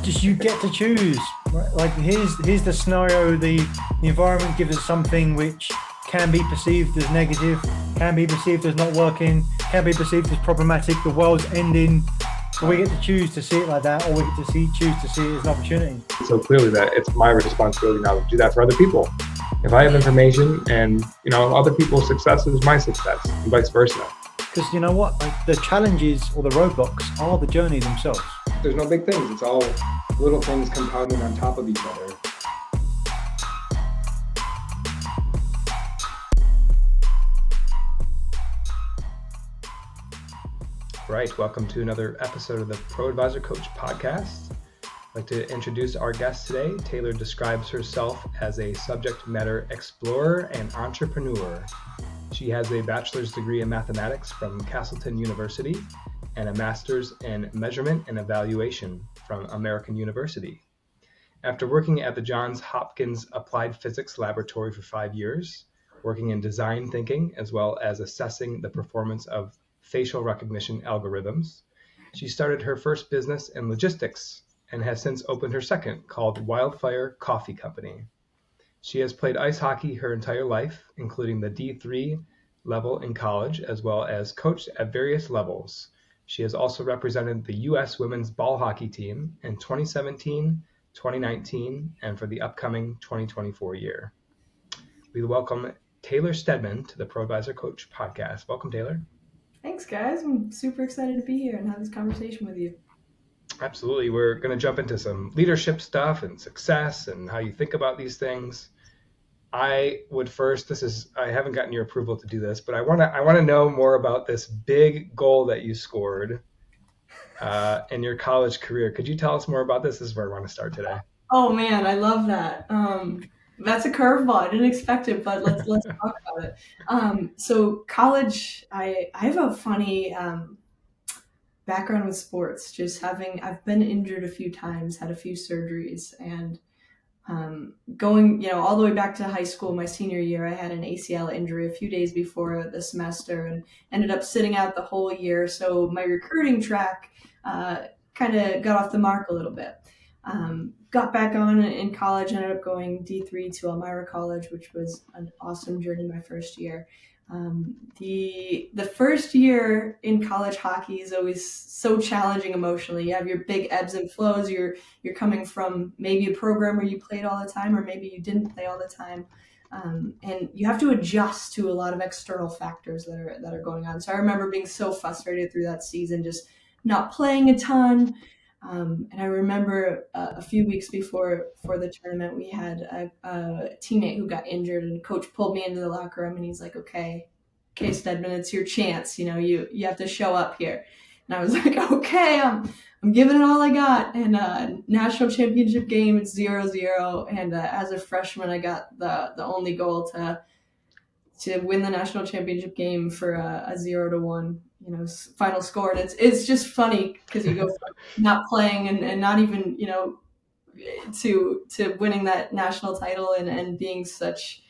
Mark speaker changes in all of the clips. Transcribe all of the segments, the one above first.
Speaker 1: just you get to choose. Right? Like here's the scenario. The environment gives us something which can be perceived as negative, can be perceived as not working, can be perceived as problematic. The world's ending. But we get to choose to see it like that, or we get to choose to see it as an opportunity.
Speaker 2: So clearly that it's my responsibility now to do that for other people. If I have information and, other people's success is my success and vice versa.
Speaker 1: Because you know what? Like, the challenges or the roadblocks are the journey themselves.
Speaker 2: There's no big things. It's all little things compounding on top of each other. Right. Welcome to another episode of the Pro Advisor Coach podcast. I'd like to introduce our guest today. Taylor describes herself as a subject matter explorer and entrepreneur. She has a bachelor's degree in mathematics from Castleton University and a master's in measurement and evaluation from American University. After working at the Johns Hopkins Applied Physics laboratory for 5 years, working in design thinking as well as assessing the performance of facial recognition algorithms, she started her first business in logistics and has since opened her second, called WildFire Coffee Company. She has played ice hockey her entire life, including the D3 level in college, as well as coached at various levels. She has also represented the U.S. women's ball hockey team in 2017, 2019, and for the upcoming 2024 year. We welcome Taylor Steadman to the Pro Advisor Coach podcast. Welcome, Taylor.
Speaker 3: Thanks, guys. I'm super excited to be here and have this conversation with you.
Speaker 2: Absolutely. We're going to jump into some leadership stuff and success and how you think about these things. I haven't gotten your approval to do this, but I want to know more about this big goal that you scored in your college career. Could you tell us more about this? This is where I want to start today.
Speaker 3: Oh man, I love that. That's a curveball. I didn't expect it, but let's talk about it. So college, I have a funny background with sports. I've been injured a few times, had a few surgeries, and going, all the way back to high school, my senior year, I had an ACL injury a few days before the semester and ended up sitting out the whole year. So my recruiting track kind of got off the mark a little bit. Got back on in college, ended up going D3 to Elmira College, which was an awesome journey my first year. The first year in college hockey is always so challenging emotionally. You have your big ebbs and flows. You're coming from maybe a program where you played all the time, or maybe you didn't play all the time, and you have to adjust to a lot of external factors that are going on. So I remember being so frustrated through that season, just not playing a ton. And I remember a few weeks before the tournament, we had a teammate who got injured, and coach pulled me into the locker room and he's like, okay, Steadman, it's your chance. You have to show up here. And I was like, okay, I'm giving it all I got. And national championship game, it's 0-0. And as a freshman, I got the only goal to win the national championship game for a 0-1. Final score. And it's just funny because you go from not playing and not even, to winning that national title and being such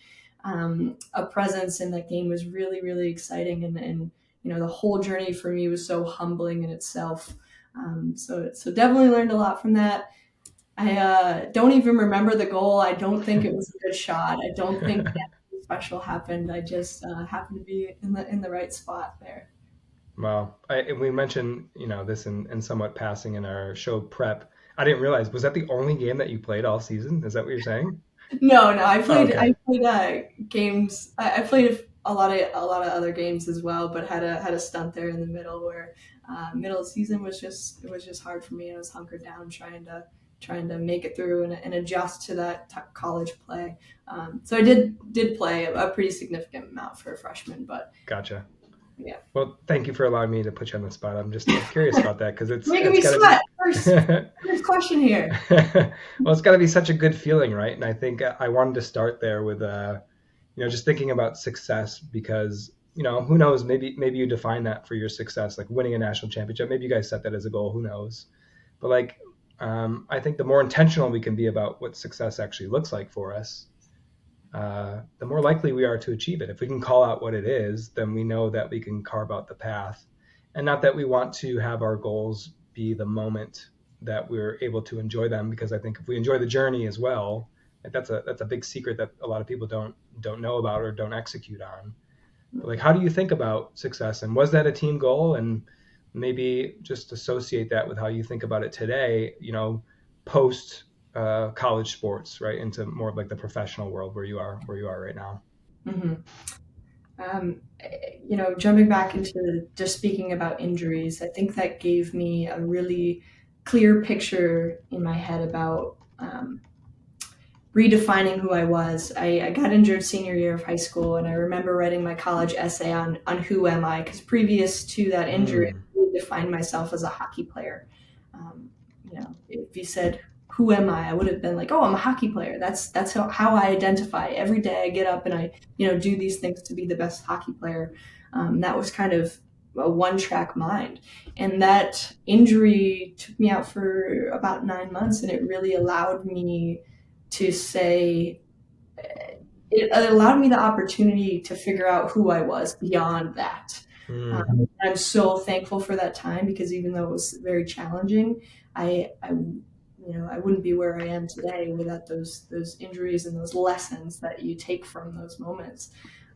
Speaker 3: a presence in that game was really, really exciting. And the whole journey for me was so humbling in itself. So definitely learned a lot from that. I don't even remember the goal. I don't think it was a good shot. I don't think anything special happened. I just happened to be in the right spot there.
Speaker 2: Wow. We mentioned, this in somewhat passing in our show prep. I didn't realize, was that the only game that you played all season? Is that what you're saying?
Speaker 3: No, I played games. I played a lot of other games as well, but had a stunt there in the middle where middle of the season was just hard for me. I was hunkered down trying to make it through and adjust to that college play. So I did play a pretty significant amount for a freshman, but
Speaker 2: gotcha.
Speaker 3: Yeah.
Speaker 2: Well, thank you for allowing me to put you on the spot. I'm just curious about that because it's
Speaker 3: making me sweat. First question here.
Speaker 2: Well, it's got to be such a good feeling, right? And I think I wanted to start there with, just thinking about success because, who knows? Maybe you define that for your success, like winning a national championship. Maybe you guys set that as a goal. Who knows? But I think the more intentional we can be about what success actually looks like for us, the more likely we are to achieve it. If we can call out what it is, then we know that we can carve out the path. And not that we want to have our goals be the moment that we're able to enjoy them, because I think if we enjoy the journey as well, like that's a big secret that a lot of people don't know about or don't execute on. But like, how do you think about success, and was that a team goal? And maybe just associate that with how you think about it today, post college sports, right, into more of like the professional world where you are right now.
Speaker 3: Mm-hmm. Jumping back into just speaking about injuries, I think that gave me a really clear picture in my head about redefining who I was. I got injured senior year of high school, and I remember writing my college essay on who am I, because previous to that injury, I really defined myself as a hockey player. If you said, who am I would have been like, oh, I'm a hockey player. That's how I identify. Every day I get up and I, do these things to be the best hockey player. That was kind of a one-track mind. And that injury took me out for about 9 months, and it really allowed me to say, it allowed me the opportunity to figure out who I was beyond that. I'm so thankful for that time, because even though it was very challenging, I wouldn't be where I am today without those injuries and those lessons that you take from those moments.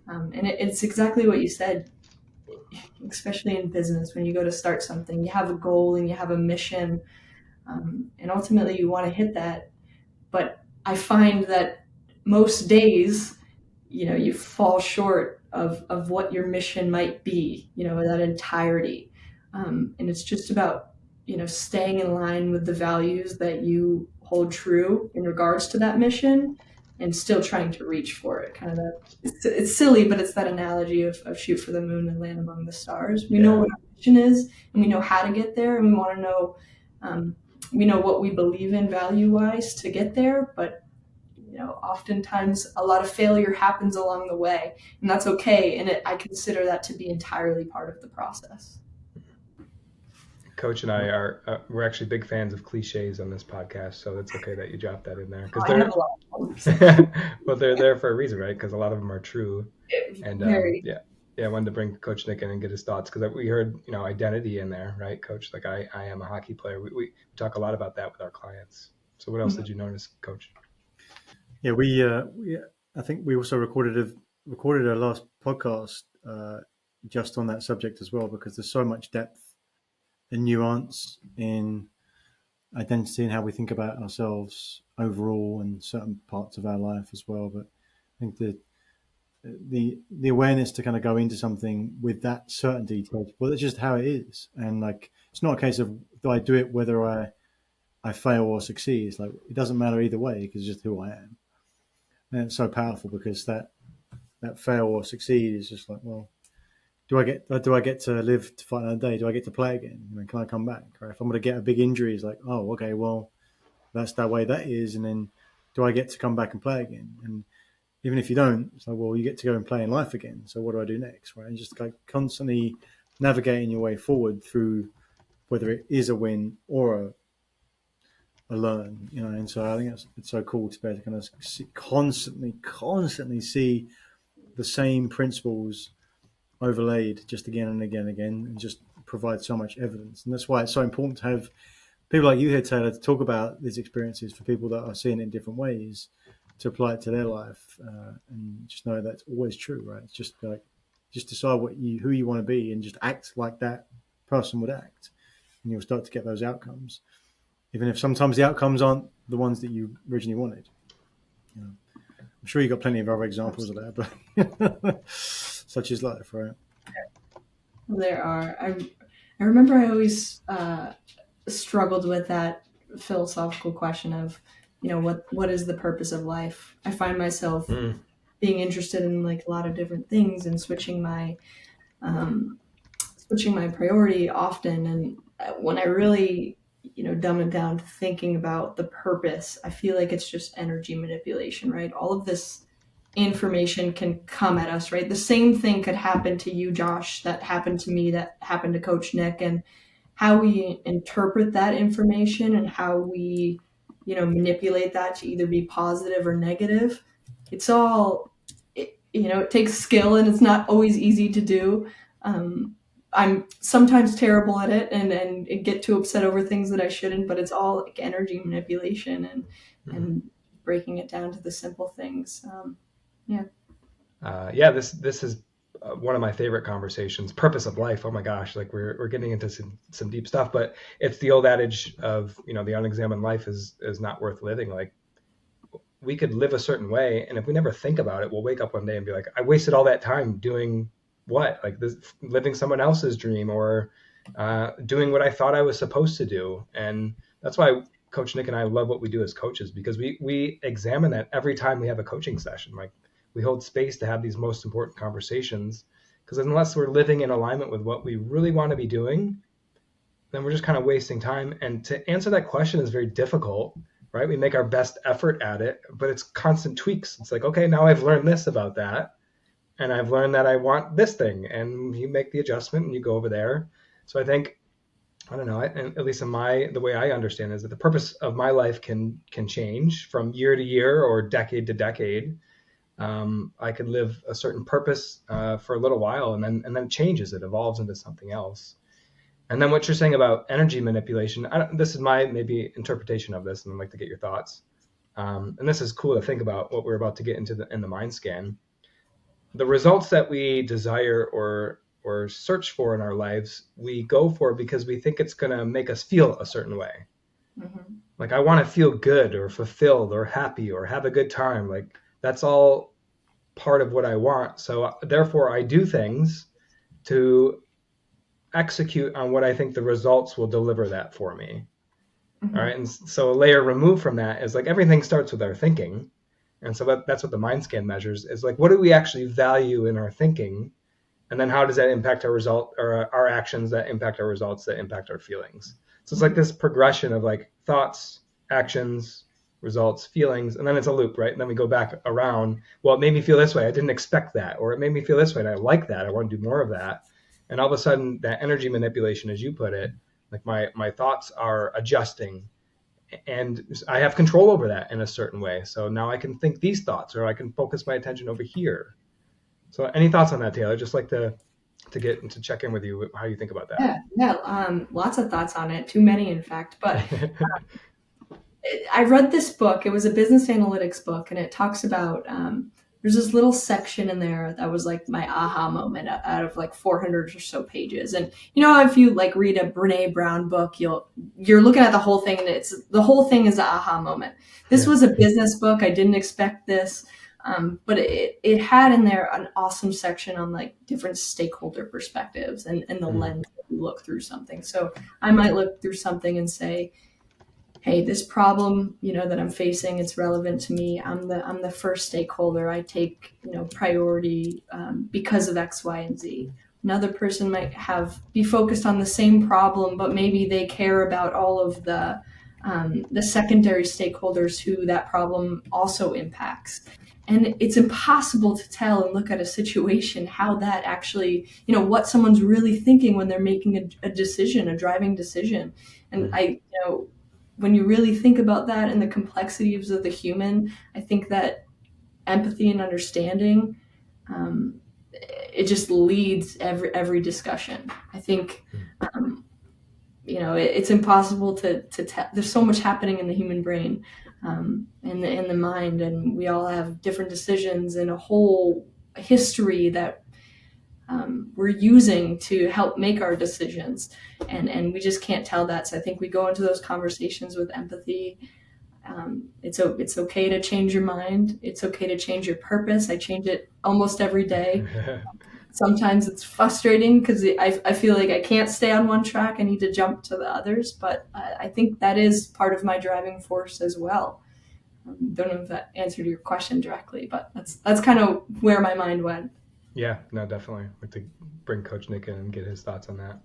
Speaker 3: And it's exactly what you said, especially in business. When you go to start something, you have a goal and you have a mission, and ultimately you want to hit that. But I find that most days, you fall short of what your mission might be, that entirety. And it's just about, staying in line with the values that you hold true in regards to that mission, and still trying to reach for it. Kind of that, it's silly, but it's that analogy of shoot for the moon and land among the stars. We know what our mission is, and we know how to get there, and we want to know, we know what we believe in value-wise to get there, but oftentimes a lot of failure happens along the way, and that's okay. And I consider that to be entirely part of the process.
Speaker 2: Coach and I we're actually big fans of cliches on this podcast, so it's okay that you dropped that in there, because
Speaker 3: I have a lot of them.
Speaker 2: but they're there for a reason, right? Because a lot of them are true. And I wanted to bring Coach Nick in and get his thoughts, because we heard identity in there, right, Coach? Like I am a hockey player. We talk a lot about that with our clients. So what else did you notice, Coach?
Speaker 1: Yeah, I think we also recorded our last podcast just on that subject as well, because there's so much depth and nuance in identity and how we think about ourselves overall and certain parts of our life as well. But I think that the awareness to kind of go into something with that certainty, well, that's just how it is. And like, it's not a case of, do I do it whether I fail or succeed? It's like, it doesn't matter either way, because it's just who I am. And it's so powerful, because that fail or succeed is just like, well, do I get to live to fight another day? Do I get to play again? Can I come back? Or if I'm going to get a big injury, it's like, oh, okay, well, that's the way that is. And then do I get to come back and play again? And even if you don't, it's like, well, you get to go and play in life again. So what do I do next? Right? And just like constantly navigating your way forward through whether it is a win or a learn, and so I think it's so cool to be able to kind of constantly see the same principles overlaid just again and again and again, and just provide so much evidence. And that's why it's so important to have people like you here, Taylor, to talk about these experiences for people that are seeing it in different ways, to apply it to their life, and just know that's always true, right? It's just like, just decide who you want to be and just act like that person would act, and you'll start to get those outcomes, even if sometimes the outcomes aren't the ones that you originally wanted. I'm sure you got plenty of other examples of that, but such is life, right?
Speaker 3: There are. I remember I always struggled with that philosophical question of, what is the purpose of life? I find myself being interested in like a lot of different things and switching my priority often. And when I really dumb it down to thinking about the purpose, I feel like it's just energy manipulation, right? All of this information can come at us, right? The same thing could happen to you, Josh, that happened to me, that happened to Coach Nick, and how we interpret that information and how we, manipulate that to either be positive or negative. It's all, it takes skill, and it's not always easy to do. I'm sometimes terrible at it and get too upset over things that I shouldn't, but it's all like energy manipulation and breaking it down to the simple things.
Speaker 2: This is one of my favorite conversations. Purpose of life. Oh my gosh, like we're getting into some deep stuff, but it's the old adage of, the unexamined life is not worth living. Like, we could live a certain way, and if we never think about it, we'll wake up one day and be like, I wasted all that time doing what? Like this, living someone else's dream, or doing what I thought I was supposed to do. And that's why Coach Nick and I love what we do as coaches, because we examine that every time we have a coaching session. Like, we hold space to have these most important conversations, because unless we're living in alignment with what we really want to be doing, then we're just kind of wasting time. And to answer that question is very difficult, right? We make our best effort at it, but it's constant tweaks. It's like, okay, now I've learned this about that, and I've learned that I want this thing, and you make the adjustment and you go over there. So I think, I don't know, and at least in the way I understand is that the purpose of my life can change from year to year or decade to decade. I could live a certain purpose for a little while, and then it changes. It evolves into something else. And then what you're saying about energy manipulation, this is my maybe interpretation of this, and I'd like to get your thoughts. And this is cool to think about what we're about to get into in the mind scan. The results that we desire or search for in our lives, we go for because we think it's going to make us feel a certain way. Mm-hmm. Like, I want to feel good or fulfilled or happy or have a good time. Like, that's all part of what I want. So therefore, I do things to execute on what I think the results will deliver that for me. Mm-hmm. All right. And so a layer removed from that is like, everything starts with our thinking. And so that's what the mind scan measures, is like, what do we actually value in our thinking? And then how does that impact our result, or our actions that impact our results, that impact our feelings? So it's like this progression of like thoughts, actions, results, feelings, and then it's a loop, right? And then we go back around. Well, it made me feel this way. I didn't expect that. Or it made me feel this way, and I like that. I want to do more of that. And all of a sudden, that energy manipulation, as you put it, like my thoughts are adjusting, and I have control over that in a certain way. So now I can think these thoughts, or I can focus my attention over here. So any thoughts on that, Taylor? Just like to get to check in with you, how you think about that.
Speaker 3: Yeah. Lots of thoughts on it. Too many, in fact. But I read this book. It was a business analytics book, and it talks about there's this little section in there that was like my aha moment out of like 400 or so pages. And if you like read a Brene Brown book, you're looking at the whole thing, and the whole thing is the aha moment. This was a business book. I didn't expect this. But it had in there an awesome section on like different stakeholder perspectives and the lens that you look through something. So I might look through something and say, hey, this problem, that I'm facing, it's relevant to me. I'm the first stakeholder. I take, priority because of X, Y, and Z. Another person might be focused on the same problem, but maybe they care about all of the secondary stakeholders who that problem also impacts. And it's impossible to tell and look at a situation how that actually, what someone's really thinking when they're making a decision, a driving decision. And when you really think about that and the complexities of the human, I think that empathy and understanding, it just leads every discussion. I think, it's impossible to tell. There's so much happening in the human brain, in the mind, and we all have different decisions and a whole history that we're using to help make our decisions, and we just can't tell that. So I think we go into those conversations with empathy. It's okay to change your mind. It's okay to change your purpose. I change it almost every day. Sometimes it's frustrating because I feel like I can't stay on one track. I need to jump to the others, but I think that is part of my driving force as well. Don't know if that answered your question directly, but that's kind of where my mind went.
Speaker 2: Yeah, no, definitely. I'd like to bring Coach Nick in and get his thoughts on that.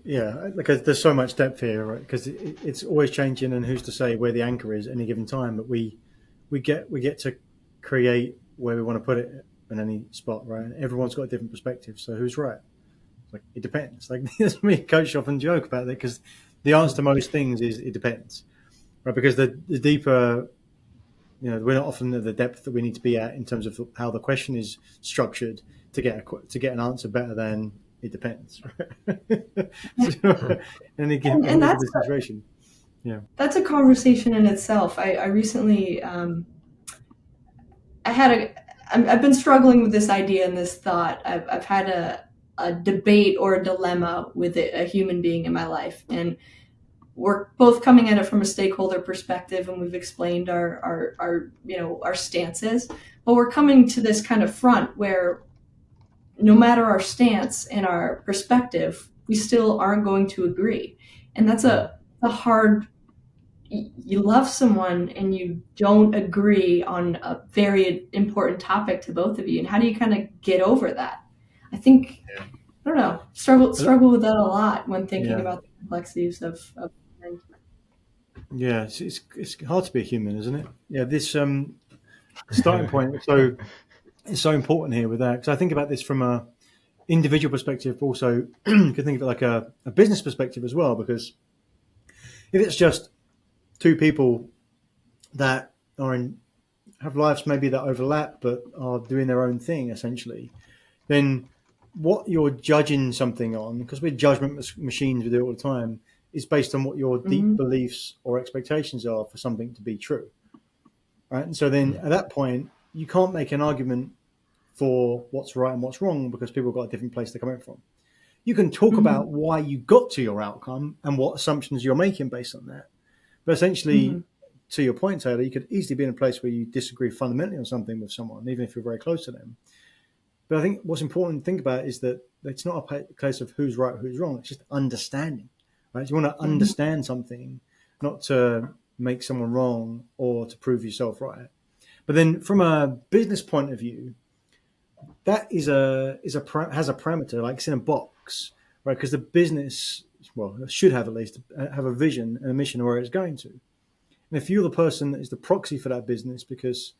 Speaker 1: Yeah, because there's so much depth here, right? Because it's always changing, and who's to say where the anchor is at any given time? But we get to create where we want to put it in any spot, right? And everyone's got a different perspective, so who's right? Like, it depends. Like, me and Coach often joke about that, because the answer to most things is it depends, right? Because the deeper we're not often at the depth that we need to be at in terms of how the question is structured to get an answer better than it depends. So, in any
Speaker 3: And
Speaker 1: given situation. Yeah.
Speaker 3: that's a conversation in itself. I recently I've been struggling with this idea and this thought. I've had a debate or a dilemma with a human being in my life, and we're both coming at it from a stakeholder perspective, and we've explained our stances, but we're coming to this kind of front where no matter our stance and our perspective, we still aren't going to agree. And that's a hard, you love someone and you don't agree on a very important topic to both of you. And how do you kind of get over that? I think, I don't know, struggle with that a lot when thinking about the complexities of things.
Speaker 1: Yeah, it's hard to be a human, isn't it? Yeah, this starting point. So it's so important here with that, because I think about this from a individual perspective, but also you could think of it like a business perspective as well, because if it's just two people that have lives maybe that overlap but are doing their own thing essentially, then what you're judging something on, because we're judgment machines, we do it all the time, is based on what your deep beliefs or expectations are for something to be true, right? And so then at that point, you can't make an argument for what's right and what's wrong, because people have got a different place they're coming from. You can talk about why you got to your outcome and what assumptions you're making based on that. But essentially, to your point, Taylor, you could easily be in a place where you disagree fundamentally on something with someone, even if you're very close to them. But I think what's important to think about is that it's not a case of who's right, who's wrong. It's just understanding, right? You want to understand something, not to make someone wrong or to prove yourself right. But then from a business point of view, that has a parameter, like it's in a box, right? Because the business, well, should have at least have a vision and a mission of where it's going to. And if you're the person that is the proxy for that business, because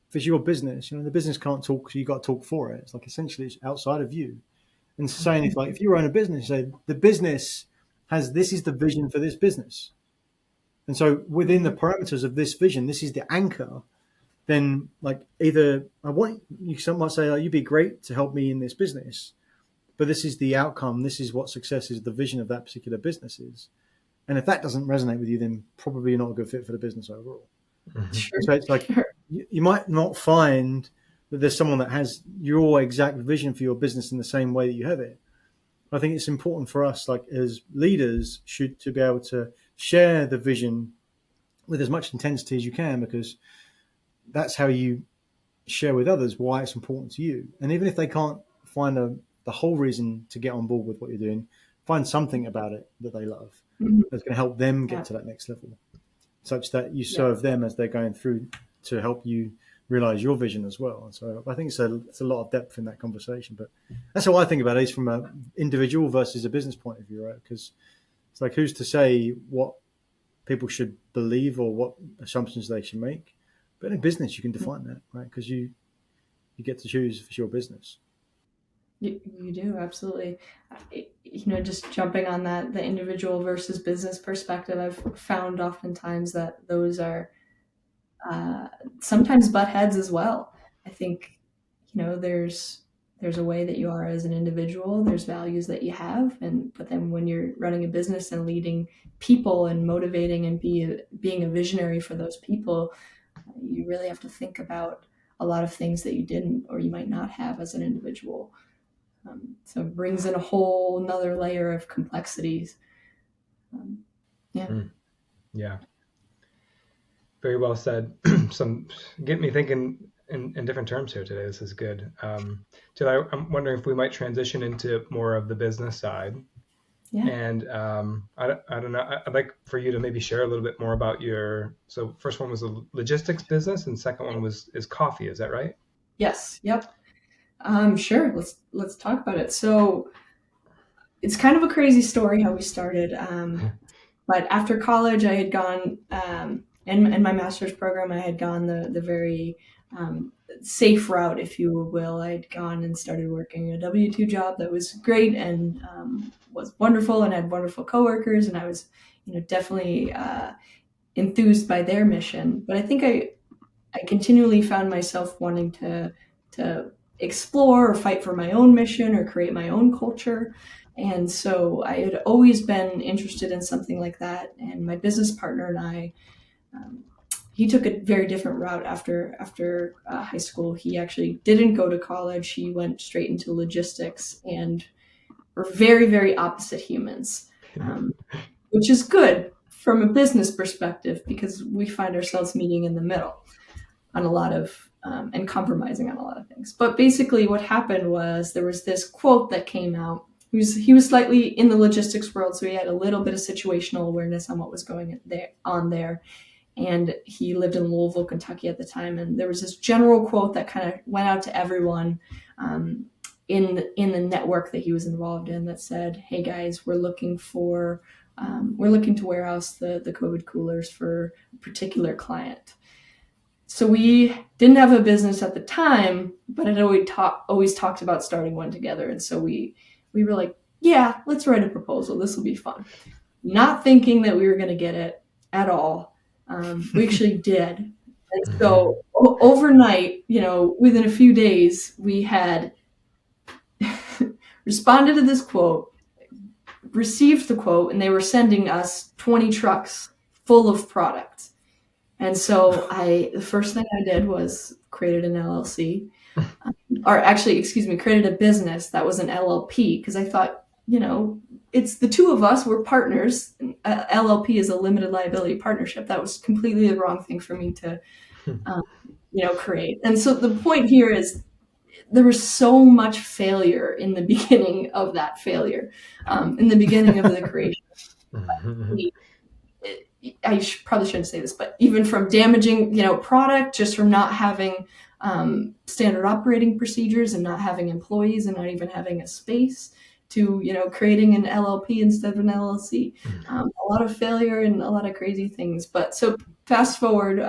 Speaker 1: if it's your business, the business can't talk, so you got to talk for it. It's like essentially it's outside of you. And saying if you own a business, say the business this is the vision for this business. And so within the parameters of this vision, this is the anchor. Then either some might say, you'd be great to help me in this business, but this is the outcome. This is what success is, the vision of that particular business is. And if that doesn't resonate with you, then probably you're not a good fit for the business overall.
Speaker 3: Sure.
Speaker 1: So it's like you might not find that there's someone that has your exact vision for your business in the same way that you have it. I think it's important for us, as leaders, to be able to share the vision with as much intensity as you can, because that's how you share with others why it's important to you. And even if they can't find the whole reason to get on board with what you're doing, find something about it that they love that's going to help them get to that next level, such that you serve them as they're going through to help you realize your vision as well. So I think it's a lot of depth in that conversation. But that's how I think about it, is from an individual versus a business point of view, right? Because it's like, who's to say what people should believe or what assumptions they should make? But in business, you can define that, right? Because you get to choose if it's your business.
Speaker 3: You do, absolutely. Just jumping on that, the individual versus business perspective, I've found oftentimes that those are sometimes butt heads as well. I think, there's a way that you are as an individual, there's values that you have, but then when you're running a business and leading people and motivating and being a visionary for those people, you really have to think about a lot of things that you didn't or you might not have as an individual. So it brings in a whole another layer of complexities.
Speaker 2: Yeah. Very well said. Get me thinking in different terms here today. This is good. Taylor, I'm wondering if we might transition into more of the business side.
Speaker 3: Yeah.
Speaker 2: And I don't know. I'd like for you to maybe share a little bit more about so first one was a logistics business, and second one is coffee. Is that right?
Speaker 3: Yes. Yep. Sure. Let's talk about it. So it's kind of a crazy story how we started. But after college, I had gone in my master's program. I had gone the very safe route, if you will. I'd gone and started working a W-2 job that was great and was wonderful, and had wonderful coworkers, and I was, definitely enthused by their mission. But I think I I continually found myself wanting to explore or fight for my own mission or create my own culture. And so I had always been interested in something like that. And my business partner and I, he took a very different route after high school. He actually didn't go to college. He went straight into logistics, and we're very, very opposite humans, which is good from a business perspective because we find ourselves meeting in the middle on a lot of and compromising on a lot of things. But basically what happened was there was this quote that came out. He was slightly in the logistics world, so he had a little bit of situational awareness on what was going on there. And he lived in Louisville, Kentucky at the time. And there was this general quote that kind of went out to everyone in the network that he was involved in that said, "Hey guys, we're looking to warehouse the COVID coolers for a particular client." So we didn't have a business at the time, but had always talked about starting one together. And so we were like, yeah, let's write a proposal. This will be fun. Not thinking that we were going to get it at all. We actually did. And so overnight, within a few days, we had responded to this quote, received the quote, and they were sending us 20 trucks full of product. And so the first thing I did was created an LLC, created a business that was an LLP, because I thought, it's the two of us, we're partners. LLP is a limited liability partnership. That was completely the wrong thing for me to, create. And so the point here is there was so much failure in the beginning of that failure, in the beginning of the creation. Probably shouldn't say this, but even from damaging, product, just from not having standard operating procedures and not having employees and not even having a space, to, creating an LLP instead of an LLC. A lot of failure and a lot of crazy things. But so fast forward,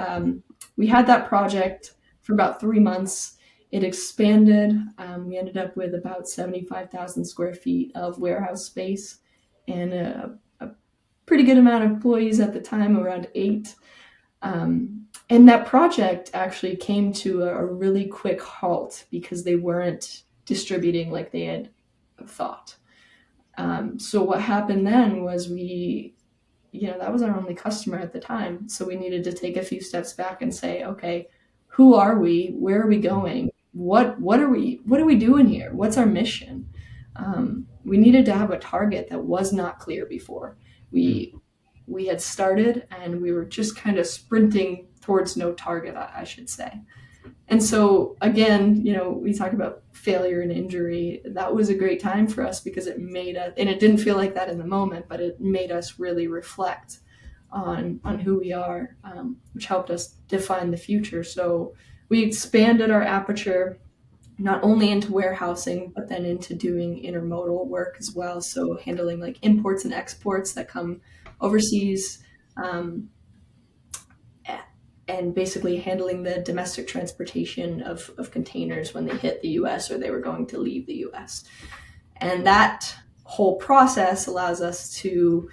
Speaker 3: we had that project for about 3 months. It expanded. We ended up with about 75,000 square feet of warehouse space and a pretty good amount of employees at the time, around 8. And that project actually came to a really quick halt because they weren't distributing like they had thought. So what happened then was that was our only customer at the time. So we needed to take a few steps back and say, okay, who are we? Where are we going? What are we doing here? What's our mission? We needed to have a target that was not clear before. We had started and we were just kind of sprinting towards no target, I should say. And so again, we talk about failure and injury. That was a great time for us because it made us, and it didn't feel like that in the moment, but it made us really reflect on who we are, which helped us define the future. So we expanded our aperture not only into warehousing, but then into doing intermodal work as well. So handling like imports and exports that come overseas, and basically handling the domestic transportation of containers when they hit the US or they were going to leave the US. And that whole process allows us to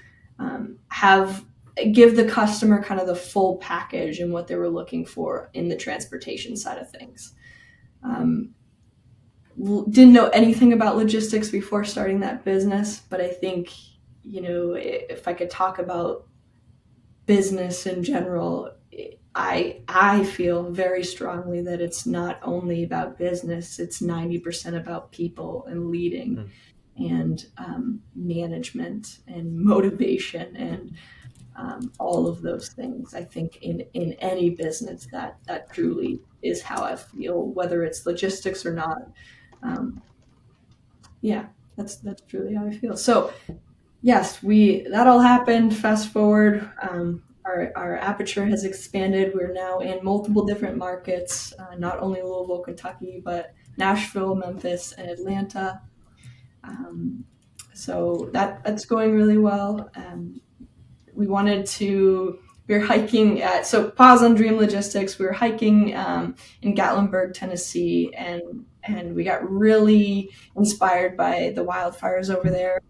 Speaker 3: give the customer kind of the full package and what they were looking for in the transportation side of things. Didn't know anything about logistics before starting that business, but I think, if I could talk about business in general, I feel very strongly that it's not only about business, it's 90% about people and leading and management and motivation and all of those things. I think in any business that truly is how I feel, whether it's logistics or not. That's truly how I feel. So yes, that all happened. Fast forward, our aperture has expanded. We're now in multiple different markets, not only Louisville, Kentucky, but Nashville, Memphis, and Atlanta. So that's going really well. We were hiking so pause on Dream Logistics. We were hiking in Gatlinburg, Tennessee, and we got really inspired by the wildfires over there.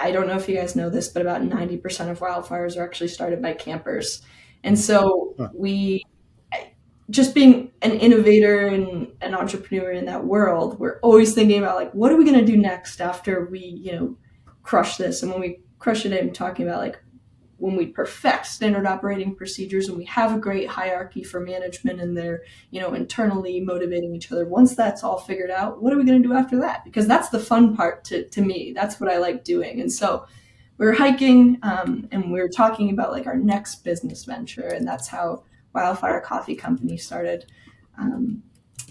Speaker 3: I don't know if you guys know this, but about 90% of wildfires are actually started by campers. And so
Speaker 1: Huh.
Speaker 3: we, just being an innovator and an entrepreneur in that world, we're always thinking about like, what are we going to do next after we, crush this? And when we crush it, I'm talking about like when we perfect standard operating procedures and we have a great hierarchy for management and they're, internally motivating each other. Once that's all figured out, what are we going to do after that? Because that's the fun part to me. That's what I like doing. And so we were hiking and we were talking about like our next business venture, and that's how WildFire Coffee Company started.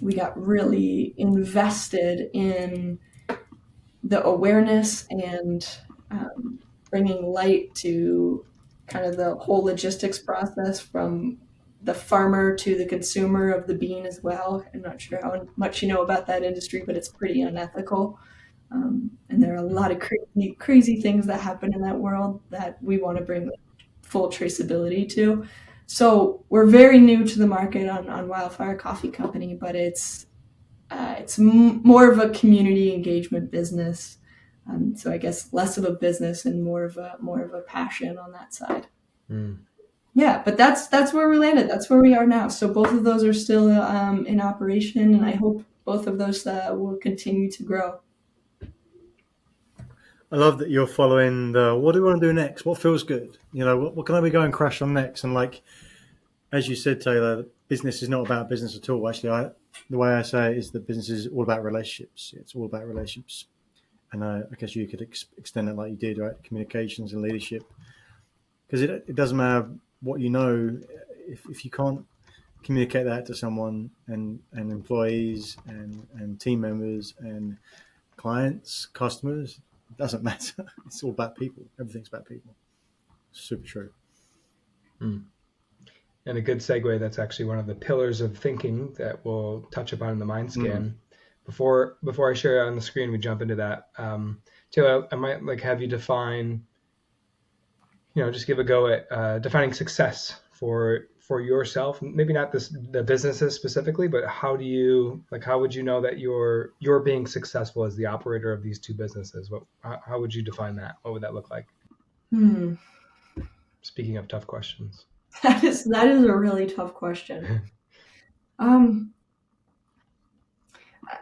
Speaker 3: We got really invested in the awareness and bringing light to kind of the whole logistics process from the farmer to the consumer of the bean as well. I'm not sure how much you know about that industry, but it's pretty unethical. And there are a lot of crazy things that happen in that world that we want to bring full traceability to. So we're very new to the market on WildFire Coffee Company, but it's more of a community engagement business. So I guess less of a business and more of a passion on that side. Yeah, but that's where we landed. That's where we are now. So both of those are still in operation, and I hope both of those will continue to grow.
Speaker 1: I love that you're following the what do we want to do next? What feels good? What can I be going crash on next? And like, as you said, Taylor, business is not about business at all. Actually, the way I say it is that business is all about relationships. It's all about relationships. And I guess you could extend it like you did, right? Communications and leadership. Because it doesn't matter what you know, if you can't communicate that to someone and employees and team members and clients, customers, it doesn't matter. It's all about people. Everything's about people. Super true.
Speaker 2: And a good segue, that's actually one of the pillars of thinking that we'll touch upon in the mind scan. Before I share it on the screen, we jump into that. Taylor, I might like have you define, just give a go at defining success for yourself. Maybe not the businesses specifically, but how would you know that you're being successful as the operator of these two businesses? How would you define that? What would that look like? Speaking of tough questions.
Speaker 3: That is a really tough question.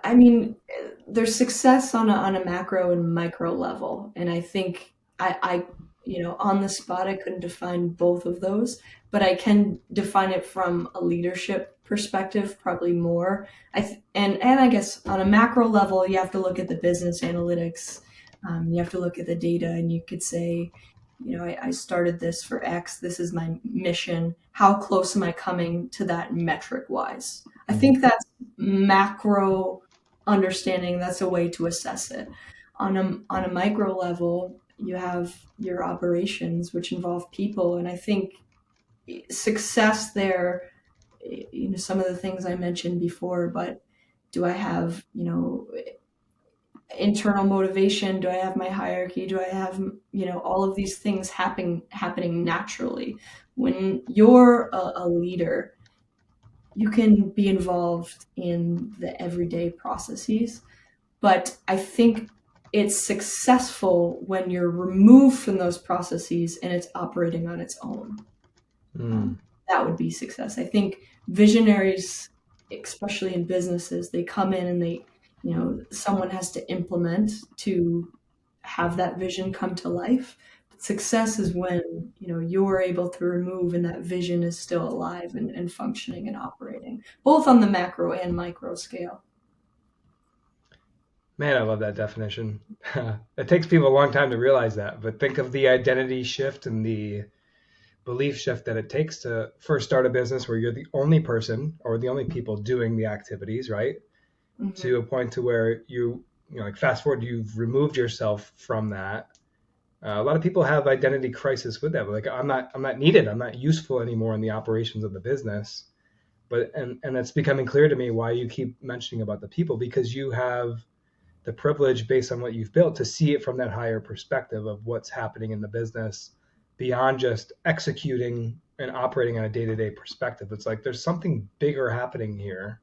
Speaker 3: I mean, there's success on a macro and micro level, and I think I on the spot I couldn't define both of those, but I can define it from a leadership perspective probably more. And I guess on a macro level, you have to look at the business analytics. You have to look at the data, and you could say, I started this for X. This is my mission. How close am I coming to that metric wise? I think that's macro understanding. That's a way to assess it. On a micro level, you have your operations, which involve people. And I think success there, some of the things I mentioned before, but do I have, internal motivation? Do I have my hierarchy? Do I have, all of these things happening naturally? When you're a leader, you can be involved in the everyday processes, but I think it's successful when you're removed from those processes and it's operating on its own. That would be success. I think visionaries, especially in businesses, they come in and they, someone has to implement to have that vision come to life. But success is when, you're able to remove and that vision is still alive and functioning and operating, both on the macro and micro scale.
Speaker 2: Man, I love that definition. It takes people a long time to realize that, but think of the identity shift and the belief shift that it takes to first start a business where you're the only person or the only people doing the activities, right? Mm-hmm. To a point to where like fast forward, you've removed yourself from that. A lot of people have identity crisis with that. Like, I'm not needed. I'm not useful anymore in the operations of the business. But and it's becoming clear to me why you keep mentioning about the people, because you have the privilege based on what you've built to see it from that higher perspective of what's happening in the business beyond just executing and operating on a day-to-day perspective. It's like there's something bigger happening here.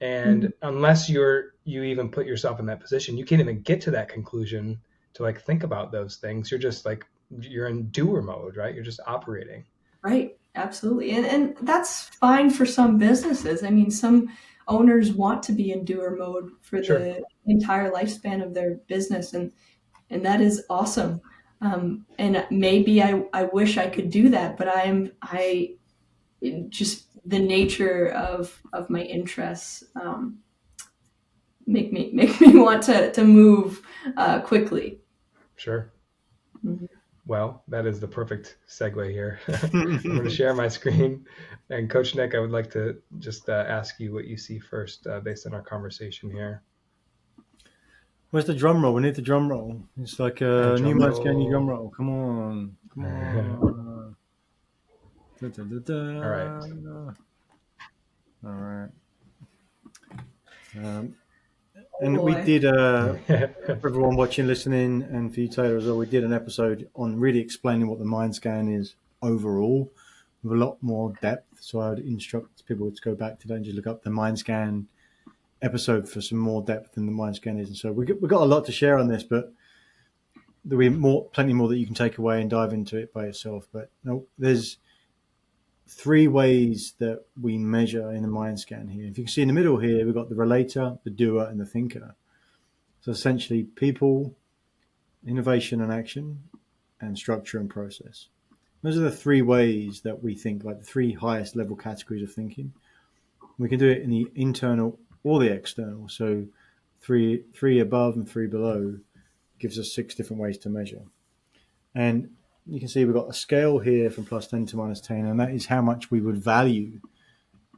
Speaker 2: And unless you even put yourself in that position, you can't even get to that conclusion to like think about those things. You're just like, you're in doer mode, right? You're just operating.
Speaker 3: Right. Absolutely. And that's fine for some businesses. I mean, some owners want to be in doer mode for
Speaker 2: Sure.
Speaker 3: the entire lifespan of their business, and that is awesome. And maybe I wish I could do that, but I just the nature of my interests make me want to move quickly.
Speaker 2: Sure.
Speaker 3: Mhm.
Speaker 2: Well, that is the perfect segue here. I'm going to share my screen. And Coach Nick, I would like to just ask you what you see first based on our conversation here.
Speaker 1: Where's the drum roll? We need the drum roll. It's like a
Speaker 2: And
Speaker 1: new
Speaker 2: drum
Speaker 1: scan, new
Speaker 2: roll.
Speaker 1: drum roll. Come on. Come on. Da, da, da, da.
Speaker 2: All right.
Speaker 1: All right. And
Speaker 3: Oh,
Speaker 1: we
Speaker 3: boy.
Speaker 1: did, for everyone watching, listening, and for you, Taylor, as well, we did an episode on really explaining what the mind scan is overall with a lot more depth. So I'd instruct people to go back to that and just look up the mind scan episode for some more depth than the mind scan is. And so we've got a lot to share on this, but there'll be plenty more that you can take away and dive into it by yourself. But no, there's 3 ways that we measure in the mind scan here. If you can see in the middle here, we've got the relator, the doer, and the thinker. So essentially people, innovation and action, and structure and process. Those are the 3 ways that we think, like the 3 highest level categories of thinking. We can do it in the internal or the external. So 3 above and 3 below gives us 6 different ways to measure. And you can see we've got a scale here from +10 to -10, and that is how much we would value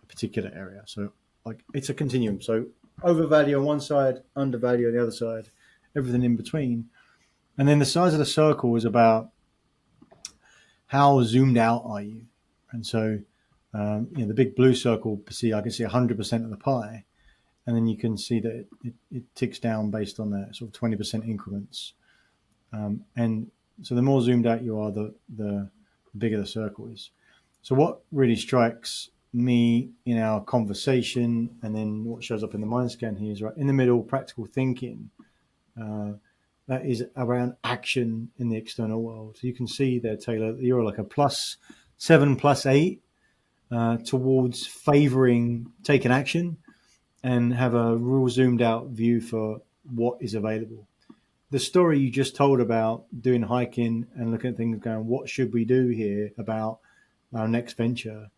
Speaker 1: a particular area. So like it's a continuum. So overvalue on one side, undervalue on the other side, everything in between. And then the size of the circle is about how zoomed out are you. And so the big blue circle, I can see 100% of the pie. And then you can see that it ticks down based on that sort of 20% increments. And so the more zoomed out you are, the bigger the circle is. So what really strikes me in our conversation, and then what shows up in the mind scan here, is right in the middle, practical thinking. That is around action in the external world. So you can see there, Taylor, you're like a +7, +8 towards favoring taking action and have a real zoomed out view for what is available. The story you just told about doing hiking and looking at things going, what should we do here about our next venture?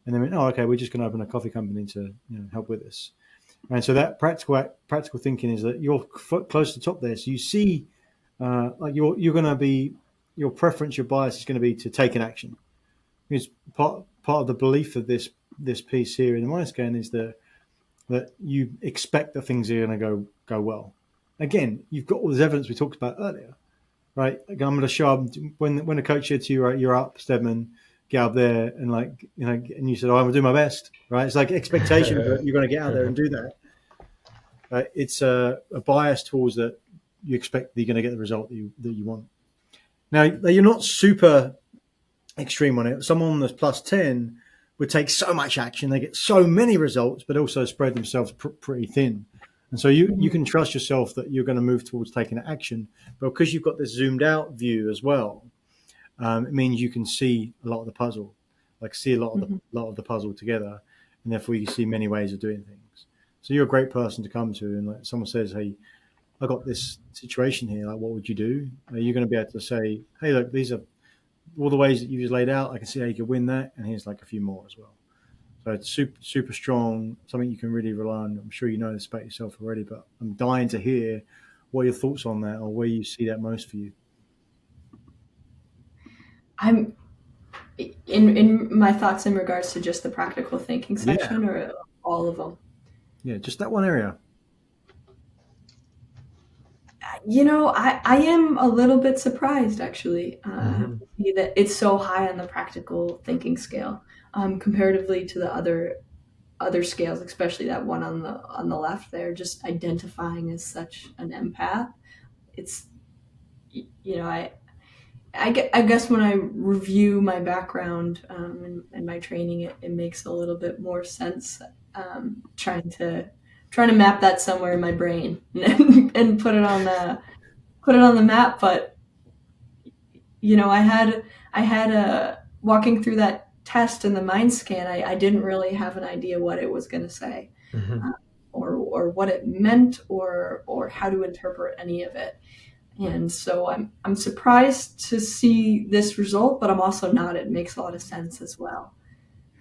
Speaker 1: And then, okay, we're just going to open a coffee company to help with this. And so that practical thinking is that you're close to the top there. So you see, like you're going to be, your preference, your bias is going to be to take an action. Because part of the belief of this piece here in the mind scan is that you expect that things are going to go well. Again, you've got all this evidence we talked about earlier, right? Again, I'm going to show up when the coach said to you, right, you're up, Steadman, get up there, and and you said, I'm going to do my best, right? It's like expectation that you're going to get out there and do that. It's a bias towards that you expect that you're going to get the result that you want. Now, you're not super extreme on it. Someone that's +10 would take so much action, they get so many results, but also spread themselves pretty thin. And so you can trust yourself that you're going to move towards taking action, but because you've got this zoomed out view as well, it means you can see a lot of the puzzle, see a lot of the puzzle together, and therefore you see many ways of doing things. So you're a great person to come to, and like someone says, "Hey, I got this situation here. Like, what would you do?" You're going to be able to say, "Hey, look, these are all the ways that you just laid out. I can see how you could win that, and here's like a few more as well." So it's super strong, something you can really rely on. I'm sure you know this about yourself already, but I'm dying to hear what your thoughts on that, or where you see that most for you.
Speaker 3: I'm in my thoughts in regards to just the practical thinking section, or all of them.
Speaker 1: Yeah, just that one area.
Speaker 3: I am a little bit surprised actually that it's so high on the practical thinking scale, comparatively to the other scales, especially that one on the left there. Just identifying as such an empath, it's I guess when I review my background and my training, it makes a little bit more sense. Trying to map that somewhere in my brain and put it on the map. But I had walking through that test and the mind scan, I didn't really have an idea what it was going to say,
Speaker 2: Mm-hmm.
Speaker 3: or what it meant, or how to interpret any of it. And so I'm surprised to see this result, but I'm also not. It makes a lot of sense as well.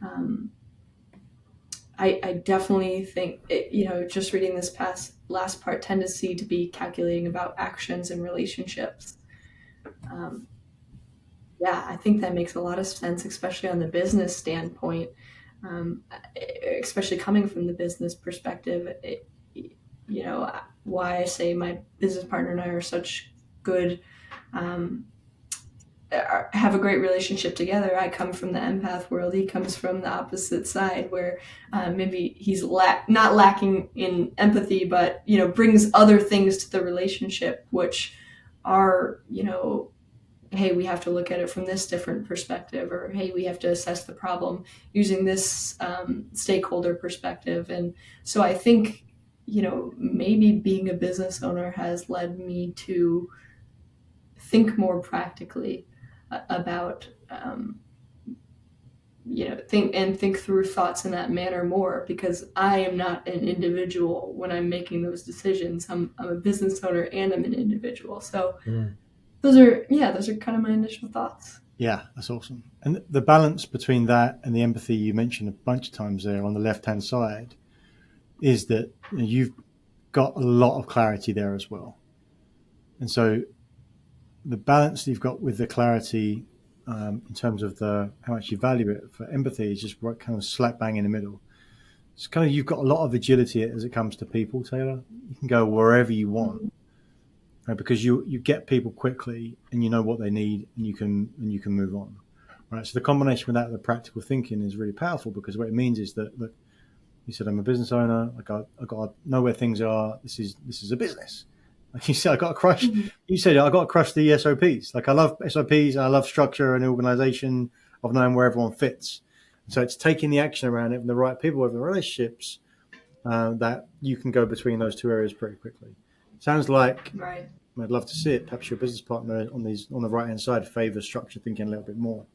Speaker 3: Um, I definitely think just reading this last part, tendency to be calculating about actions and relationships. Um, yeah, I think that makes a lot of sense, especially on the business standpoint, um, especially coming from the business perspective. Why I say my business partner and I are such good, um, have a great relationship together. I come from the empath world. He comes from the opposite side, where maybe he's not lacking in empathy, but brings other things to the relationship, which are hey, we have to look at it from this different perspective, or hey, we have to assess the problem using this stakeholder perspective. And so I think maybe being a business owner has led me to think more practically about think through thoughts in that manner more, because I am not an individual when I'm making those decisions. I'm a business owner and I'm an individual. So those are kind of my initial thoughts.
Speaker 1: Yeah, that's awesome. And the balance between that and the empathy you mentioned a bunch of times there on the left-hand side is that you've got a lot of clarity there as well. And so the balance you've got with the clarity in terms of how much you value it for empathy is just right, kind of slap bang in the middle. It's kind of, you've got a lot of agility as it comes to people, Taylor. You can go wherever you want, right? Because you get people quickly and you know what they need, and you can move on, right? So the combination with that and the practical thinking is really powerful, because what it means is that, look, you said I'm a business owner. I got to know where things are. This is a business. Like you said, I got to crush. Mm-hmm. You said I got to crush the SOPs. Like I love SOPs. And I love structure and organization of knowing where everyone fits. So it's taking the action around it and the right people with the relationships that you can go between those two areas pretty quickly. Sounds like,
Speaker 3: right.
Speaker 1: I'd love to see it. Perhaps your business partner on the right hand side favors structure thinking a little bit more.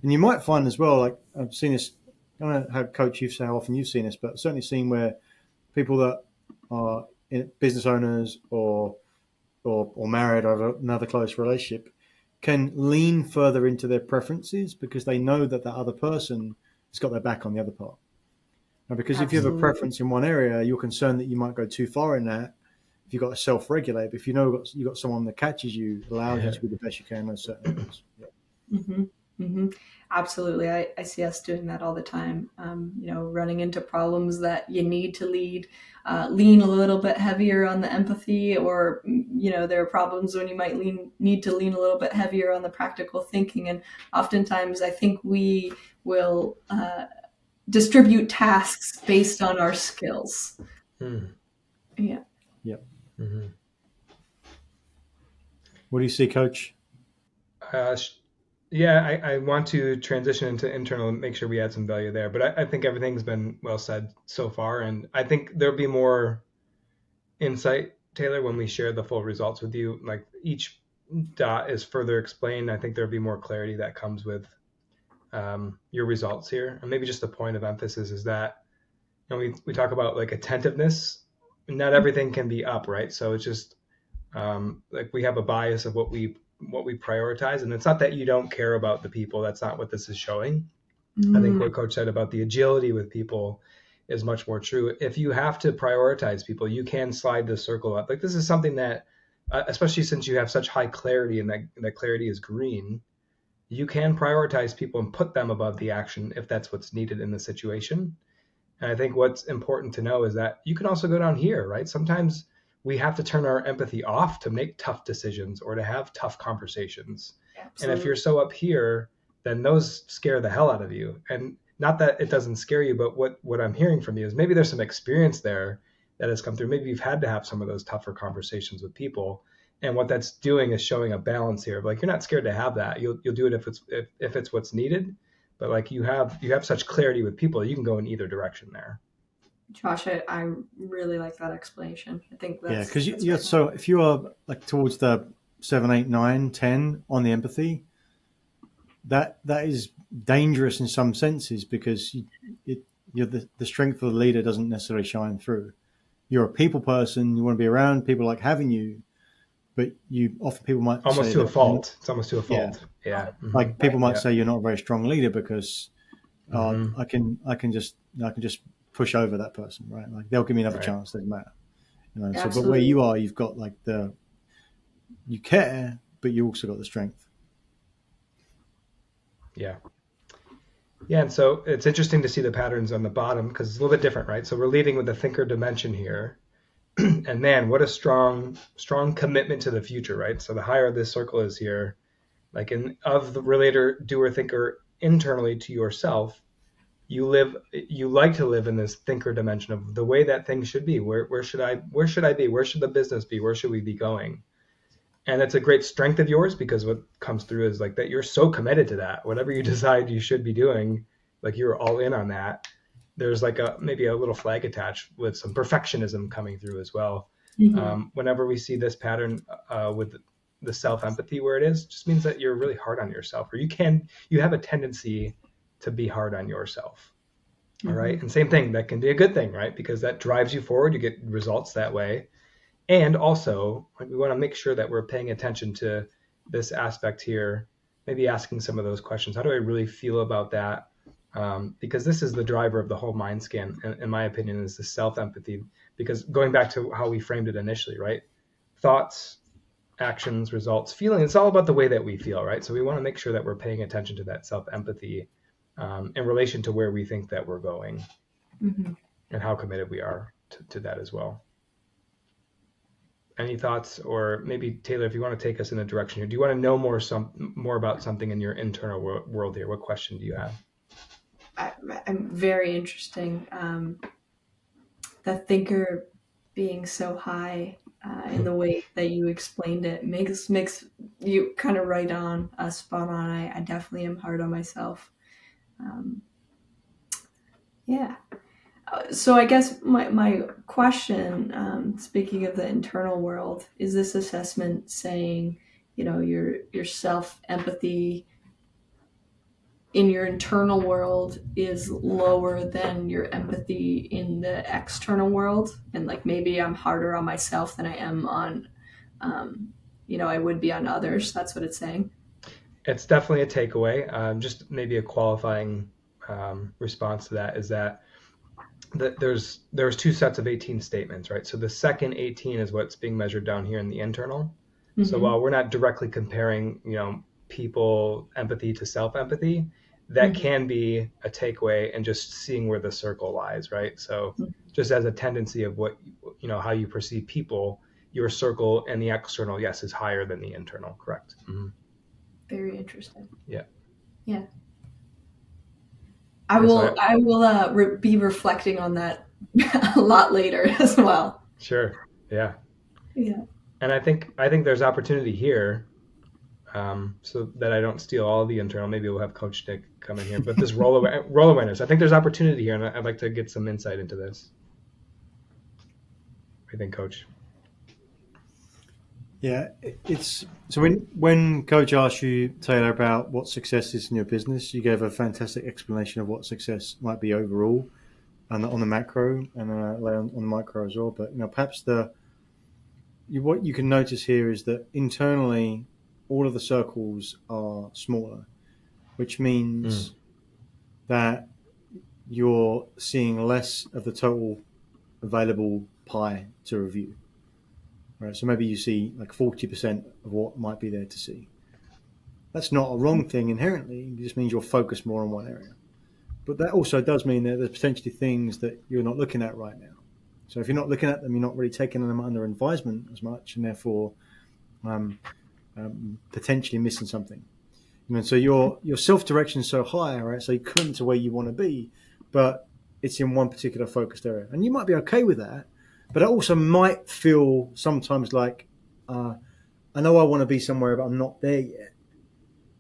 Speaker 1: And you might find as well, like I've seen this. I don't know how, Coach, how often you've seen this, but I've certainly seen where people that are business owners or married or have another close relationship can lean further into their preferences because they know that the other person has got their back on the other part. Now, because Absolutely. If you have a preference in one area, you're concerned that you might go too far in that. If you've got to self-regulate, but if you know you've got someone that catches you, allows you to be the best you can in those certain areas. Yeah.
Speaker 3: Mm-hmm. Mm-hmm. Absolutely. I see us doing that all the time, running into problems that you need to lean a little bit heavier on the empathy, or, there are problems when you might need to lean a little bit heavier on the practical thinking. And oftentimes I think we will distribute tasks based on our skills.
Speaker 2: Mm.
Speaker 3: Yeah.
Speaker 1: Yep.
Speaker 2: Mm-hmm.
Speaker 1: What do you see, Coach?
Speaker 2: Yeah, I want to transition into internal and make sure we add some value there. But I think everything's been well said so far. And I think there'll be more insight, Taylor, when we share the full results with you. Like each dot is further explained. I think there'll be more clarity that comes with your results here. And maybe just a point of emphasis is that we talk about like attentiveness. Not everything can be up, right? So it's just like we have a bias of what we prioritize, and it's not that you don't care about the people. That's not what this is showing. I think what Coach said about the agility with people is much more true. If you have to prioritize people, you can slide the circle up. Like this is something that, especially since you have such high clarity and that clarity is green, you can prioritize people and put them above the action if that's what's needed in the situation. And I think what's important to know is that you can also go down here, right? Sometimes we have to turn our empathy off to make tough decisions or to have tough conversations. Absolutely. And if you're so up here, then those scare the hell out of you. And not that it doesn't scare you, but what I'm hearing from you is maybe there's some experience there that has come through. Maybe you've had to have some of those tougher conversations with people. And what that's doing is showing a balance here. Like you're not scared to have that. You'll do it if it's what's needed. But like you have such clarity with people, you can go in either direction there.
Speaker 3: Josh, I really like that explanation. I think that's
Speaker 1: because so if you are like towards the 7, 8, 9, 10 on the empathy, that is dangerous in some senses because the strength of the leader doesn't necessarily shine through. You're a people person. You want to be around people like having you, but people might
Speaker 2: almost
Speaker 1: say
Speaker 2: to a
Speaker 1: that
Speaker 2: fault. It's almost to a
Speaker 1: yeah,
Speaker 2: fault. Yeah.
Speaker 1: like people might
Speaker 2: Yeah.
Speaker 1: say you're not a very strong leader because
Speaker 2: Mm-hmm.
Speaker 1: I can just push over that person, right? Like they'll give me another
Speaker 2: Right.
Speaker 1: chance. Doesn't matter, So, but where
Speaker 3: Absolutely.
Speaker 1: you are, you've got like you care, but you also got the strength.
Speaker 2: Yeah. Yeah, and so it's interesting to see the patterns on the bottom because it's a little bit different, right? So we're leading with the thinker dimension here. And man, what a strong commitment to the future, right? So the higher this circle is here, like of the relator, doer, thinker internally to yourself, you like to live in this thinker dimension of the way that things should be. Where should I be? Where should the business be? Where should we be going? And it's a great strength of yours because what comes through is like that you're so committed to that. Whatever you decide you should be doing, like you're all in on that. There's like maybe a little flag attached with some perfectionism coming through as well.
Speaker 3: Mm-hmm.
Speaker 2: Whenever we see this pattern with the self empathy where it is, just means that you're really hard on yourself, or you have a tendency to be hard on yourself. All
Speaker 3: Mm-hmm.
Speaker 2: right. And same thing, that can be a good thing, right? Because that drives you forward. You get results that way. And also, like, we want to make sure that we're paying attention to this aspect here, maybe asking some of those questions. How do I really feel about that? Because this is the driver of the whole mind scan, in my opinion, is the self-empathy. Because going back to how we framed it initially, right? Thoughts, actions, results, feeling, it's all about the way that we feel, right? So we want to make sure that we're paying attention to that self-empathy in relation to where we think that we're going
Speaker 3: Mm-hmm.
Speaker 2: and how committed we are to that as well. Any thoughts, or maybe Taylor, if you want to take us in a direction here, do you want to know more about something in your internal world here? What question do you have?
Speaker 3: I'm very interesting. The thinker being so high in the way that you explained it makes you kind of right on, spot on. I definitely am hard on myself. Yeah. So I guess my question, speaking of the internal world, is this assessment saying, your self empathy in your internal world is lower than your empathy in the external world, and like maybe I'm harder on myself than I am on, I would be on others. That's what it's saying.
Speaker 2: It's definitely a takeaway. Just maybe a qualifying response to that is that there's two sets of 18 statements, right? So the second 18 is what's being measured down here in the internal. Mm-hmm. So while we're not directly comparing, people empathy to self-empathy, that mm-hmm. can be a takeaway and just seeing where the circle lies, right? So mm-hmm. just as a tendency of what, how you perceive people, your circle and the external, yes, is higher than the internal, correct? Mm-hmm.
Speaker 3: Very interesting.
Speaker 2: Yeah.
Speaker 3: Yeah. I will be reflecting on that a lot later as well.
Speaker 2: Sure. Yeah.
Speaker 3: Yeah.
Speaker 2: And I think there's opportunity here, so that I don't steal all the internal. Maybe we'll have Coach Nick come in here. But this role awareness, I think there's opportunity here, and I'd like to get some insight into this. What do you think, Coach?
Speaker 1: Yeah, it's so when Coach asked you, Taylor, about what success is in your business, you gave a fantastic explanation of what success might be overall, and on the macro, and on the micro as well. But perhaps what you can notice here is that internally, all of the circles are smaller, which means that you're seeing less of the total available pie to review. Right, so maybe you see like 40% of what might be there to see. That's not a wrong thing inherently. It just means you're focused more on one area. But that also does mean that there's potentially things that you're not looking at right now. So if you're not looking at them, you're not really taking them under advisement as much, and therefore potentially missing something. So your self-direction is so high, right? So you come to where you want to be, but it's in one particular focused area. And you might be okay with that. But it also might feel sometimes like, I know I want to be somewhere, but I'm not there yet.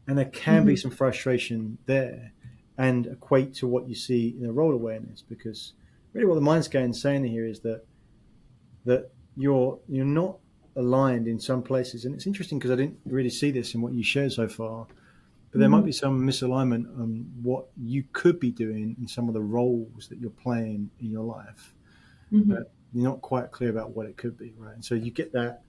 Speaker 1: And there can be some frustration there, and equate to what you see in the role awareness, because really what the mind scan is saying here is that you're not aligned in some places. And it's interesting because I didn't really see this in what you shared so far, but there might be some misalignment on what you could be doing in some of the roles that you're playing in your life. But you're not quite clear about what it could be, right? And so you get that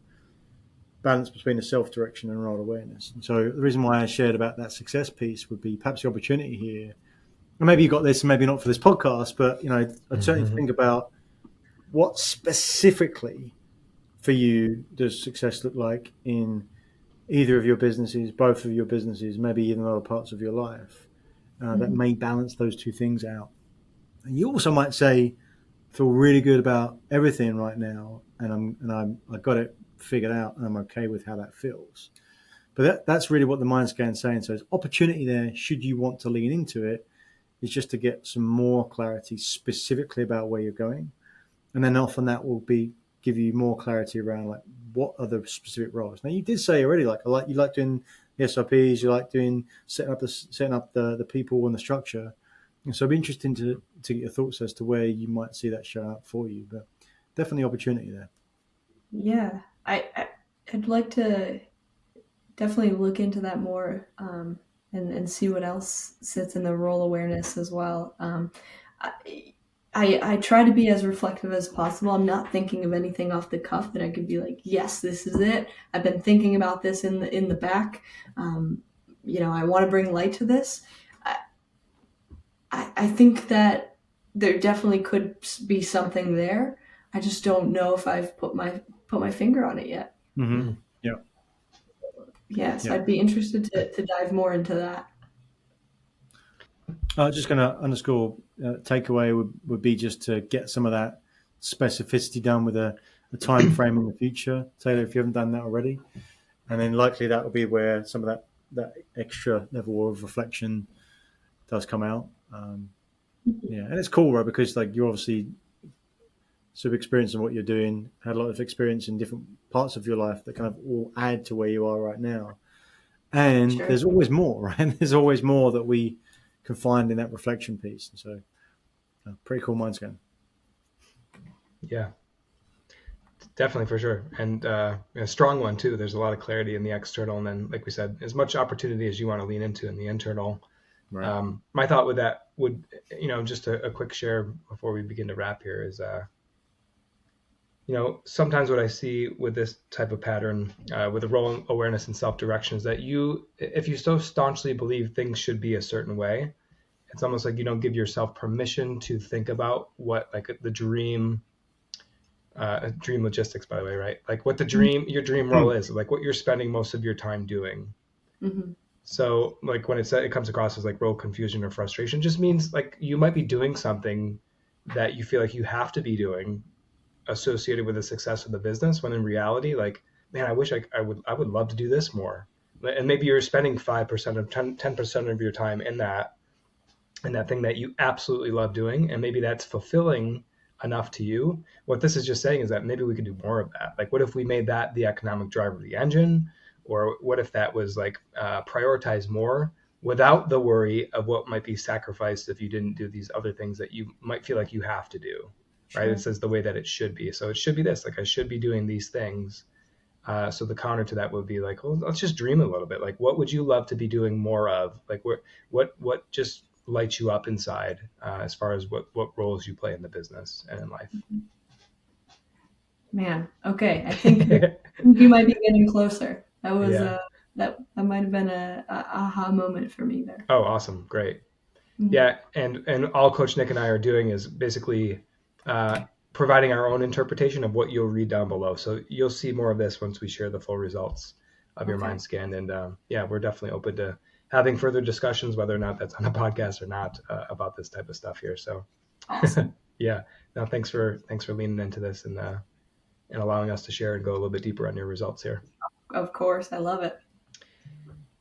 Speaker 1: balance between the self-direction and role awareness. And so the reason why I shared about that success piece would be perhaps the opportunity here. And maybe you got this, and maybe not for this podcast, but I'd certainly think about what specifically for you does success look like in either of your businesses, both of your businesses, maybe even other parts of your life that may balance those two things out. And you also might say, feel really good about everything right now, and I've got it figured out, and I'm okay with how that feels. But that's really what the mind scan's saying. So there's opportunity there. Should you want to lean into it, is just to get some more clarity specifically about where you're going, and then often that will give you more clarity around like what are the specific roles. Now you did say already, you like doing the SOPs, you like doing setting up the people and the structure. And so it'd be interesting to get your thoughts as to where you might see that show up for you, but definitely opportunity there.
Speaker 3: Yeah, I'd like to definitely look into that more and see what else sits in the role awareness as well. I try to be as reflective as possible. I'm not thinking of anything off the cuff that I could be like, yes, this is it. I've been thinking about this in the back. I want to bring light to this. I think that there definitely could be something there. I just don't know if I've put my finger on it yet.
Speaker 1: Mm-hmm. Yeah.
Speaker 3: Yes, yeah. I'd be interested to dive more into that.
Speaker 1: Just going to underscore takeaway would be just to get some of that specificity done with a time frame in the future, Taylor, if you haven't done that already. And then likely that will be where some of that extra level of reflection does come out. Yeah, and it's cool, right? Because like you're obviously super experienced in what you're doing, had a lot of experience in different parts of your life that kind of all add to where you are right now. And sure. There's always more, right? There's always more that we can find in that reflection piece. And so pretty cool mind scan.
Speaker 2: Yeah, definitely for sure. And a strong one too. There's a lot of clarity in the external. And then, like we said, as much opportunity as you want to lean into in the internal. Right. My thought with that would, just a quick share before we begin to wrap here is, sometimes what I see with this type of pattern, with the role awareness and self-direction is that if you so staunchly believe things should be a certain way, it's almost like you don't give yourself permission to think about what like the dream logistics, by the way, right? Like what your dream role is, like what you're spending most of your time doing. Mm-hmm. So like when it comes across as like role confusion or frustration, just means like you might be doing something that you feel like you have to be doing associated with the success of the business, when in reality, like, man, I wish I would love to do this more. And maybe you're spending 5% of 10% of your time in that thing that you absolutely love doing. And maybe that's fulfilling enough to you. What this is just saying is that maybe we could do more of that. Like, what if we made that the economic driver of the engine? Or what if that was like prioritized more without the worry of what might be sacrificed if you didn't do these other things that you might feel like you have to do, sure. Right? It says the way that it should be. So it should be this, like I should be doing these things. So the counter to that would be like, well, let's just dream a little bit. Like, what would you love to be doing more of? Like, what just lights you up inside as far as what roles you play in the business and in life?
Speaker 3: Man, okay. I think you might be getting closer. That was that might have been a aha moment for me there.
Speaker 2: Oh, awesome. Great. Mm-hmm. Yeah. And all Coach Nick and I are doing is basically providing our own interpretation of what you'll read down below. So you'll see more of this once we share the full results of your mind scan. And we're definitely open to having further discussions, whether or not that's on a podcast or not, about this type of stuff here. So
Speaker 3: awesome.
Speaker 2: Yeah. No, thanks for leaning into this and allowing us to share and go a little bit deeper on your results here.
Speaker 3: Of course. I love it.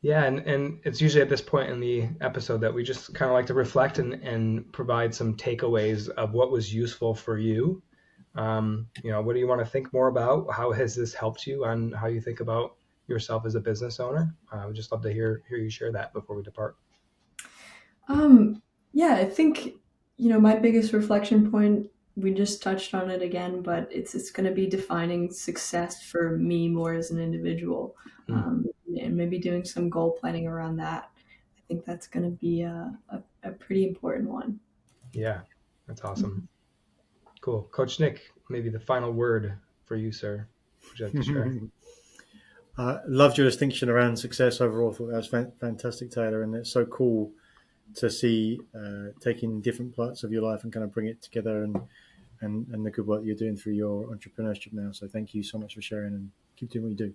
Speaker 2: Yeah. And it's usually at this point in the episode that we just kind of like to reflect and provide some takeaways of what was useful for you. What do you want to think more about? How has this helped you on how you think about yourself as a business owner? I would just love to hear you share that before we depart.
Speaker 3: I think, my biggest reflection point, we just touched on it again, but it's going to be defining success for me more as an individual, and maybe doing some goal planning around that. think that's going to be a pretty important one.
Speaker 2: Yeah, that's awesome. Cool. Coach Nick, maybe the final word for you, sir. Would you like to share?
Speaker 1: Loved your distinction around success overall. Thought that was fantastic, Taylor, and it's so cool to see taking different parts of your life and kind of bring it together and the good work you're doing through your entrepreneurship now. So thank you so much for sharing and keep doing what you do.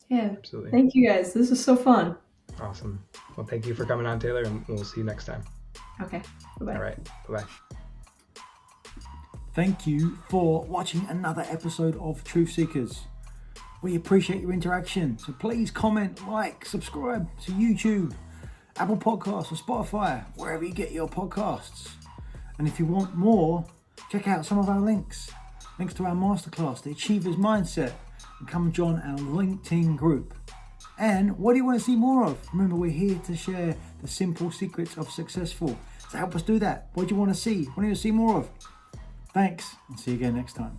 Speaker 3: Yeah,
Speaker 2: Absolutely.
Speaker 3: Thank you guys. This was so fun.
Speaker 2: Awesome. Well, thank you for coming on, Taylor, and we'll see you next time.
Speaker 3: Okay. Bye-bye.
Speaker 2: All right. Bye-bye.
Speaker 1: Thank you for watching another episode of Truth Seekers. We appreciate your interaction. So please comment, like, subscribe to YouTube, Apple Podcasts, or Spotify, wherever you get your podcasts. And if you want more, check out some of our links. Links to our masterclass, The Achiever's Mindset, and come join our LinkedIn group. And what do you want to see more of? Remember, we're here to share the simple secrets of successful. So help us do that. What do you want to see? What do you want to see more of? Thanks, and see you again next time.